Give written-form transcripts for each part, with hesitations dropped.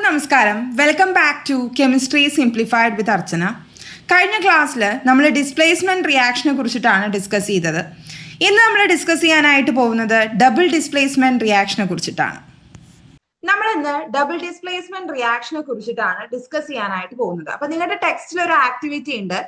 നമസ്കാരം, welcome back to chemistry simplified with Archana. കഴിഞ്ഞ ക്ലാസ്സിൽ നമ്മൾ ഡിസ്പ്ലേസ്മെൻറ്റ് റിയാക്ഷനെ കുറിച്ചിട്ടാണ് ഡിസ്കസ് ചെയ്തത്. ഇന്ന് നമ്മൾ ഡിസ്കസ് ചെയ്യാനായിട്ട് പോകുന്നത് ഡബിൾ ഡിസ്പ്ലേസ്മെൻറ്റ് റിയാക്ഷനെ കുറിച്ചിട്ടാണ്. നമ്മൾ ഇന്ന് ഡബിൾ ഡിസ്പ്ലേസ്മെന്റ് റിയാക്ഷനെ കുറിച്ചിട്ടാണ് ഡിസ്കസ് ചെയ്യാനായിട്ട് പോകുന്നത്. അപ്പൊ നിങ്ങളുടെ ടെക്സ്റ്റിൽ ഒരു ആക്ടിവിറ്റി ഉണ്ട്.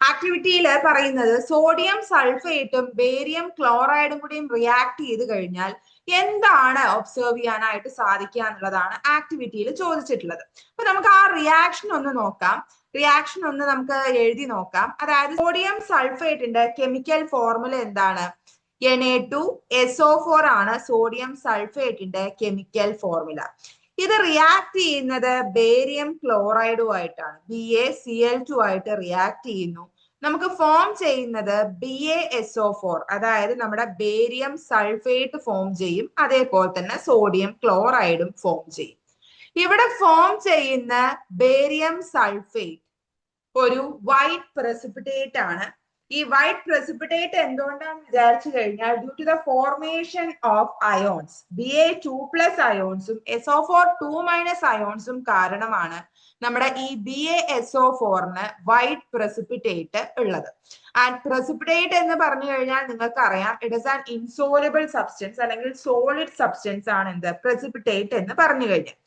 ആക്ടിവിറ്റിയിൽ പറയുന്നത് സോഡിയം സൾഫേറ്റും ബേരിയം ക്ലോറൈഡും കൂടിയും റിയാക്ട് ചെയ്ത് കഴിഞ്ഞാൽ എന്താണ് ഒബ്സർവ് ചെയ്യാനായിട്ട് സാധിക്കുക എന്നുള്ളതാണ് ആക്ടിവിറ്റിയിൽ ചോദിച്ചിട്ടുള്ളത്. അപ്പൊ നമുക്ക് ആ റിയാക്ഷൻ ഒന്ന് നോക്കാം. റിയാക്ഷൻ ഒന്ന് നമുക്ക് എഴുതി നോക്കാം. അതായത് സോഡിയം സൾഫേറ്റിന്റെ കെമിക്കൽ ഫോർമുല എന്താണ്? Na2SO4 ആണ് സോഡിയം സൾഫേറ്റിന്റെ കെമിക്കൽ ഫോർമുല. ഇത് റിയാക്ട് ചെയ്യുന്നത് ബേരിയം ക്ലോറൈഡുമായിട്ടാണ്. BaCl2 ആയിട്ട് റിയാക്ട് ചെയ്യുന്നു. നമുക്ക് ഫോം ചെയ്യുന്നത് BaSO4, അതായത് നമ്മുടെ ബേരിയം സൾഫേറ്റ് ഫോം ചെയ്യും. അതേപോലെ തന്നെ സോഡിയം ക്ലോറൈഡും ഫോം ചെയ്യും. ഇവിടെ ഫോം ചെയ്യുന്ന ബേരിയം സൾഫേറ്റ് ഒരു വൈറ്റ് പ്രസിപ്പിറ്റേറ്റ് ആണ്. ഈ വൈറ്റ് പ്രസിപ്പിറ്റേറ്റ് എന്തുകൊണ്ടാണെന്ന് വിചാരിച്ചു കഴിഞ്ഞാൽ due to the formation of ions, Ba2+ അയോൺസും SO4 അയോൺസും കാരണമാണ് നമ്മുടെ ഈ BaSO4ന് വൈറ്റ് പ്രസിപ്പിറ്റേറ്റ് ഉള്ളത്. ആൻഡ് പ്രസിപ്പിറ്റേറ്റ് എന്ന് പറഞ്ഞു കഴിഞ്ഞാൽ നിങ്ങൾക്ക് അറിയാം, it is an insoluble substance അല്ലെങ്കിൽ സോളിഡ് സബ്സ്റ്റൻസ് ആണ് എന്ത് പ്രസിപ്പിറ്റേറ്റ് എന്ന് പറഞ്ഞു കഴിഞ്ഞാൽ.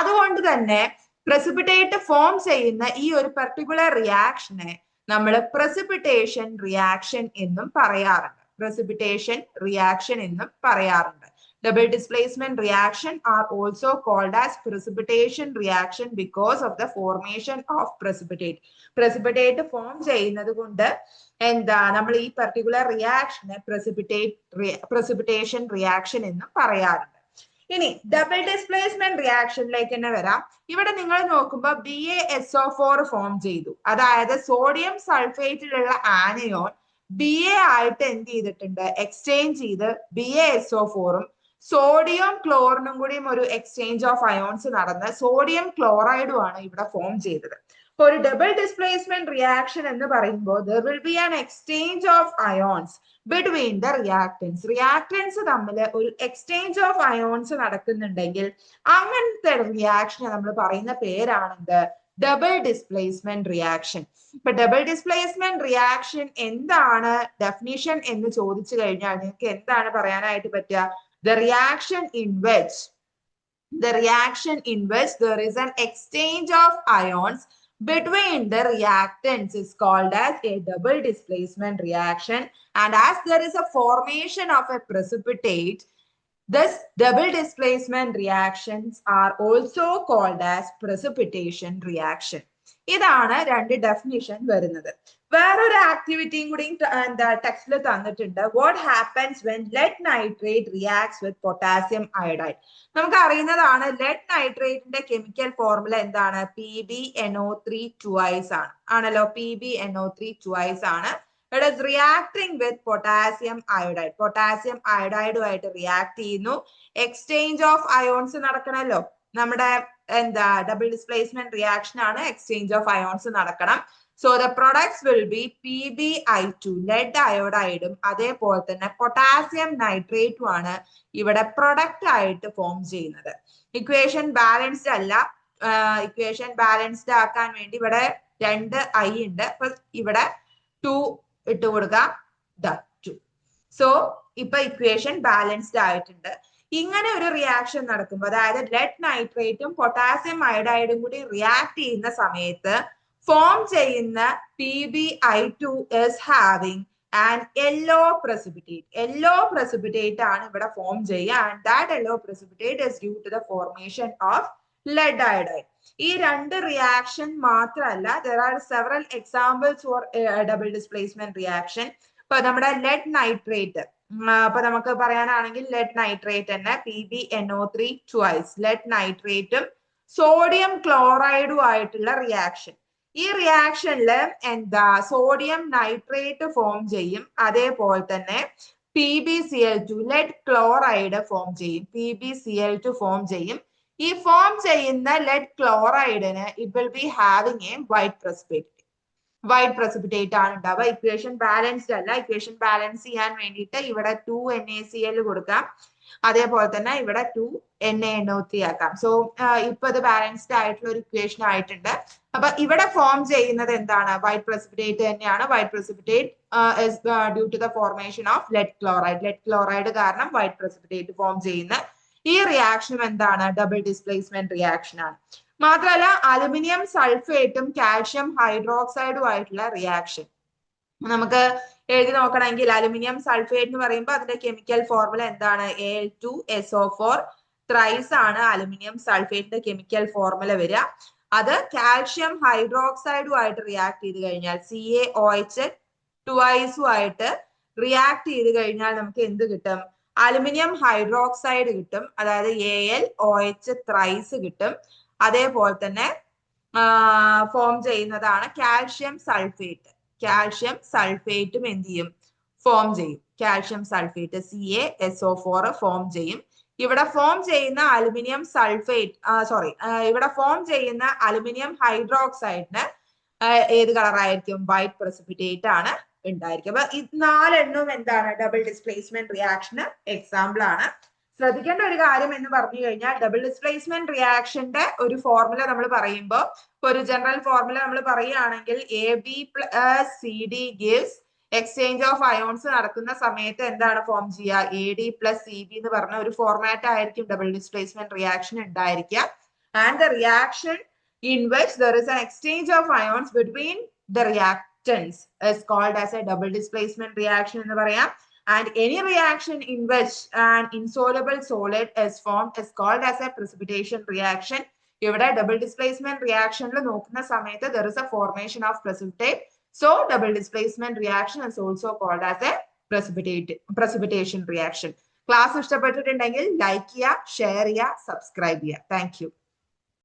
അതുകൊണ്ട് തന്നെ പ്രസിപ്പിറ്റേറ്റ് ഫോം ചെയ്യുന്ന ഈ ഒരു പെർട്ടിക്കുലർ റിയാക്ഷനെ നമ്മൾ പ്രസിപ്പിറ്റേഷൻ റിയാക്ഷൻ എന്നും പറയാറുണ്ട്. പ്രസിപ്പിറ്റേഷൻ റിയാക്ഷൻ എന്നും പറയാറുണ്ട്. Double displacement reaction are also called as precipitation reaction because of the formation of precipitate. Precipitate form ചെയ്യുന്നത് കൊണ്ട് എന്താ നമ്മൾ ഈ പെർട്ടിക്കുലർ റിയാക്ഷനെ precipitation reaction എന്നും പറയാറുണ്ട്. ഇനി ഡബിൾ ഡിസ്പ്ലേസ്മെന്റ് റിയാക്ഷനിലേക്ക് തന്നെ വരാം. ഇവിടെ നിങ്ങൾ നോക്കുമ്പോൾ BaSO4 ഫോം ചെയ്തു. അതായത് സോഡിയം സൾഫേറ്റിലുള്ള ആനയോൺ Ba ആയിട്ട് എന്ത് ചെയ്തിട്ടുണ്ട്? എക്സ്ചേഞ്ച് ചെയ്ത് BaSO4ഉം സോഡിയം ക്ലോറിനും കൂടിയും ഒരു എക്സ്ചേഞ്ച് ഓഫ് അയോൺസ് നടന്ന് സോഡിയം ക്ലോറൈഡും ആണ് ഇവിടെ ഫോം ചെയ്തത്. അപ്പൊ ഒരു ഡബിൾ ഡിസ്പ്ലേസ്മെന്റ് റിയാക്ഷൻ എന്ന് പറയുമ്പോൾ there will be an exchange of ions between the reactants. Reactance തമ്മിൽ ഒരു എക്സ്ചേഞ്ച് ഓഫ് അയോൺസ് നടക്കുന്നുണ്ടെങ്കിൽ അങ്ങനത്തെ റിയാക്ഷനെ നമ്മൾ പറയുന്ന പേരാണെന്ത്? Double displacement reaction. ഇപ്പൊ ഡബിൾ ഡിസ്പ്ലേസ്മെന്റ് റിയാക്ഷൻ എന്താണ് ഡെഫിനിഷൻ എന്ന് ചോദിച്ചു കഴിഞ്ഞാൽ നിങ്ങൾക്ക് എന്താണ് പറയാനായിട്ട് പറ്റുക? The reaction in which there is an exchange of ions between the reactants is called as a double displacement reaction, and as there is a formation of a precipitate, this double displacement reactions are also called as precipitation reaction. ഇതാണ് രണ്ട് definition വരുന്നത്. വേറൊരു ആക്ടിവിറ്റിയും കൂടി എന്താ ടെക്സ്റ്റിൽ തന്നിട്ടുണ്ട്. What happens when lead nitrate reacts with potassium iodide. നമുക്ക് അറിയുന്നതാണ് ലെഡ് നൈട്രേറ്റിന്റെ കെമിക്കൽ ഫോർമുല എന്താണ്? PbNO3 ആണല്ലോ. PbNO3 ആണ്. It is reacting with potassium iodide. പൊട്ടാസ്യം അയോഡൈഡുമായിട്ട് റിയാക്ട് ചെയ്യുന്നു. എക്സ്ചേഞ്ച് ഓഫ് അയോൺസ് നടക്കണല്ലോ. നമ്മുടെ എന്താ ഡബിൾ ഡിസ്പ്ലേസ്മെന്റ് റിയാക്ഷൻ ആണ്, എക്സ്ചേഞ്ച് ഓഫ് അയോൺസ് നടക്കണം. So the products will be PbI2, lead അയോഡൈഡും അതേപോലെ തന്നെ പൊട്ടാസ്യം നൈട്രേറ്റും ആണ് ഇവിടെ പ്രൊഡക്റ്റ് ആയിട്ട് ഫോം ചെയ്യുന്നത്. ഇക്വേഷൻ ബാലൻസ്ഡ് അല്ല. ഇക്വേഷൻ ബാലൻസ്ഡ് ആക്കാൻ വേണ്ടി ഇവിടെ 2 I ഉണ്ട്. അപ്പൊ ഇവിടെ 2 ഇട്ട് കൊടുക്കാം. 2. സോ ഇപ്പൊ ഇക്വേഷൻ ബാലൻസ്ഡ് ആയിട്ടുണ്ട്. ഇങ്ങനെ ഒരു റിയാക്ഷൻ നടക്കുമ്പോൾ, അതായത് ലെഡ് നൈട്രേറ്റും പൊട്ടാസ്യം അയോഡൈഡും കൂടി റിയാക്ട് ചെയ്യുന്ന സമയത്ത് ഫോം ചെയ്യുന്ന PbI2 is having an yellow precipitate. Yellow precipitate ആണ് ഇവിടെ ഫോം ചെയ്യുക. And that yellow precipitate is due to the formation of lead iodide. ഈ രണ്ട് റിയാക്ഷൻ മാത്രമല്ല, there are several examples for double displacement reaction. ഇപ്പൊ നമ്മുടെ lead nitrate, അപ്പൊ നമുക്ക് പറയാനാണെങ്കിൽ ലെഡ് നൈട്രേറ്റ് തന്നെ PbNO3 ലെഡ് നൈട്രേറ്റും സോഡിയം ക്ലോറൈഡും ആയിട്ടുള്ള റിയാക്ഷൻ. ഈ റിയാക്ഷനില് എന്താ സോഡിയം നൈട്രേറ്റ് ഫോം ചെയ്യും. അതേപോലെ തന്നെ PbCl2 ലെഡ് ക്ലോറൈഡ് ഫോം ചെയ്യും. PbCl2 ഫോം ചെയ്യും. ഈ ഫോം ചെയ്യുന്ന ലെഡ് ക്ലോറൈഡിന് it will be having a white precipitate ആണ് ഉണ്ടാവുക. ഇക്വേഷൻ ബാലൻസ്ഡ് അല്ല. ഇക്വേഷൻ ബാലൻസ് ചെയ്യാൻ വേണ്ടിയിട്ട് ഇവിടെ 2NaCl കൊടുക്കാം. അതേപോലെ തന്നെ ഇവിടെ 2NaNO3 ആക്കാം. സോ ഇപ്പൊ ഇത് ബാലൻസ്ഡ് ആയിട്ടുള്ള ഒരു ഇക്വേഷൻ ആയിട്ടുണ്ട്. അപ്പൊ ഇവിടെ ഫോം ചെയ്യുന്നത് എന്താണ്? വൈറ്റ് പ്രസിപ്പിറ്റേറ്റ് തന്നെയാണ്. White precipitate due to the formation of lead chloride. Lead chloride കാരണം വൈറ്റ് പ്രസിപ്പിറ്റേറ്റ് ഫോം ചെയ്യുന്ന ഈ റിയാക്ഷനും എന്താണ്? ഡബിൾ ഡിസ്പ്ലേസ്മെന്റ് റിയാക്ഷൻ ആണ്. മാത്രമല്ല അലുമിനിയം സൾഫേറ്റും കാൽഷ്യം ഹൈഡ്രോക്സൈഡും ആയിട്ടുള്ള റിയാക്ഷൻ നമുക്ക് എഴുതി നോക്കണമെങ്കിൽ അലുമിനിയം സൾഫേറ്റ് എന്ന് പറയുമ്പോൾ അതിന്റെ കെമിക്കൽ ഫോർമുല എന്താണ്? Al2SO4 ത്രൈസ് ആണ് അലുമിനിയം സൾഫേറ്റിന്റെ കെമിക്കൽ ഫോർമുല വരിക. അത് കാൽഷ്യം ഹൈഡ്രോക്സൈഡുമായിട്ട് റിയാക്ട് ചെയ്ത് കഴിഞ്ഞാൽ CaOH ട്വൈസുമായിട്ട് റിയാക്ട് ചെയ്ത് കഴിഞ്ഞാൽ നമുക്ക് എന്ത് കിട്ടും? അലുമിനിയം ഹൈഡ്രോക്സൈഡ് കിട്ടും. അതായത് AlOH ത്രൈസ് കിട്ടും. അതേപോലെ തന്നെ ഫോം ചെയ്യുന്നതാണ് കാൽഷ്യം സൾഫേറ്റ്. കാൽഷ്യം സൾഫേറ്റും എന്ത് ചെയ്യും? ഫോം ചെയ്യും. കാൽഷ്യം സൾഫേറ്റ് CaSO4 ഫോം ചെയ്യും. ഇവിടെ ഫോം ചെയ്യുന്ന അലുമിനിയം സൾഫേറ്റ് ഇവിടെ ഫോം ചെയ്യുന്ന അലുമിനിയം ഹൈഡ്രോക്സൈഡിന് ഏത് കളറായിരിക്കും? വൈറ്റ് പ്രസിപ്പിറ്റേറ്റ് ആണ് ഉണ്ടായിരിക്കും. അപ്പൊ ഈ 4 എണ്ണവും എന്താണ്? ഡബിൾ ഡിസ്പ്ലേസ്മെന്റ് റിയാക്ഷന് എക്സാമ്പിൾ ആണ്. ശ്രദ്ധിക്കേണ്ട ഒരു കാര്യം എന്ന് പറഞ്ഞു കഴിഞ്ഞാൽ ഡബിൾ ഡിസ്പ്ലേസ്മെന്റ് റിയാക്ഷന്റെ ഒരു ഫോർമുല നമ്മൾ പറയുമ്പോൾ ഒരു ജനറൽ ഫോർമുല നമ്മൾ പറയുകയാണെങ്കിൽ AB+CD gives exchange of ions നടക്കുന്ന സമയത്ത് എന്താണ് ഫോം ചെയ്യുക? AD+CB എന്ന് പറഞ്ഞ ഒരു ഫോർമാറ്റ് ആയിരിക്കും ഡബിൾ ഡിസ്പ്ലേസ്മെന്റ് റിയാക്ഷൻ ഉണ്ടായിരിക്കുക. And the reaction in which there is an exchange of ions between the reactants is called as a double displacement reaction എന്ന് പറയാം. And any reaction in which an insoluble solid is formed is called as a precipitation reaction. ഇവിടെ double displacement reaction നോക്കുന്ന സമയത്ത് there is a formation of precipitate. So double displacement reaction is also called as a precipitation reaction. Class ഇഷ്ടപ്പെട്ടിട്ടുണ്ടെങ്കിൽ like ചെയ്യുക, share ചെയ്യുക, subscribe ചെയ്യുക. Thank you.